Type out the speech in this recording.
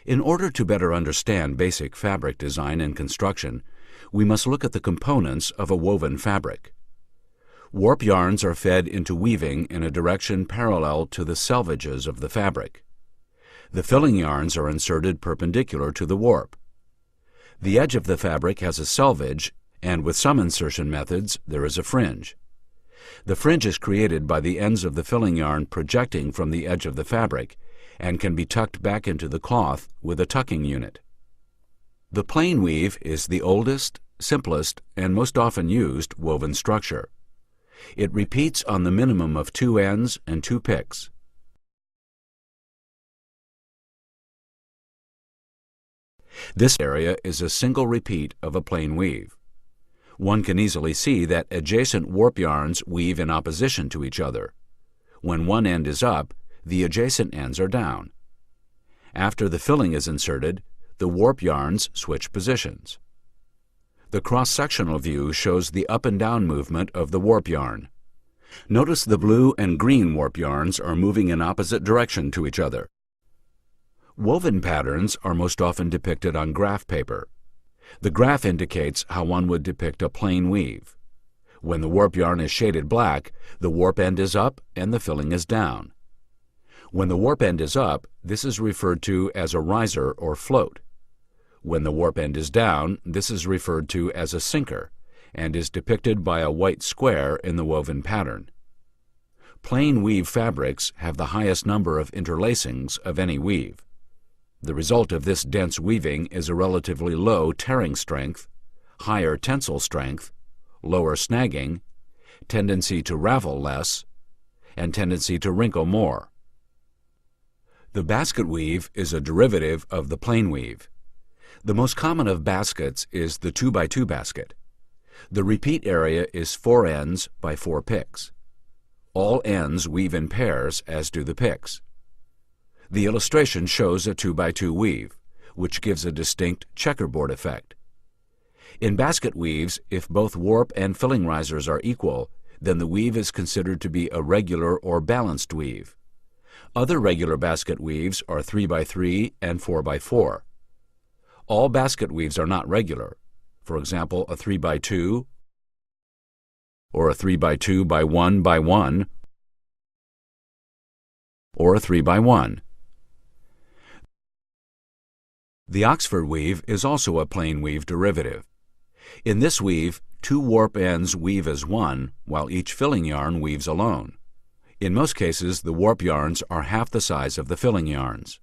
In order to better understand basic fabric design and construction, we must look at the components of a woven fabric. Warp yarns are fed into weaving in a direction parallel to the selvages of the fabric. The filling yarns are inserted perpendicular to the warp. The edge of the fabric has a selvage, and with some insertion methods, there is a fringe. The fringe is created by the ends of the filling yarn projecting from the edge of the fabric and can be tucked back into the cloth with a tucking unit. The plain weave is the oldest, simplest, and most often used woven structure. It repeats on the minimum of 2 ends and 2 picks. This area is a single repeat of a plain weave. One can easily see that adjacent warp yarns weave in opposition to each other. When one end is up, the adjacent ends are down. After the filling is inserted, the warp yarns switch positions. The cross-sectional view shows the up and down movement of the warp yarn. Notice the blue and green warp yarns are moving in opposite direction to each other. Woven patterns are most often depicted on graph paper. The graph indicates how one would depict a plain weave. When the warp yarn is shaded black, the warp end is up and the filling is down. When the warp end is up, this is referred to as a riser or float. When the warp end is down, this is referred to as a sinker and is depicted by a white square in the woven pattern. Plain weave fabrics have the highest number of interlacings of any weave. The result of this dense weaving is a relatively low tearing strength, higher tensile strength, lower snagging, tendency to ravel less, and tendency to wrinkle more. The basket weave is a derivative of the plain weave. The most common of baskets is the 2x2 basket. The repeat area is 4 ends by 4 picks. All ends weave in pairs, as do the picks. The illustration shows a 2x2 weave, which gives a distinct checkerboard effect. In basket weaves, if both warp and filling risers are equal, then the weave is considered to be a regular or balanced weave. Other regular basket weaves are 3x3 and 4x4. All basket weaves are not regular. For example, a 3x2 or a 3x2 by 1 by 1 or a 3x1. The Oxford weave is also a plain weave derivative. In this weave, 2 warp ends weave as one, while each filling yarn weaves alone. In most cases, the warp yarns are half the size of the filling yarns.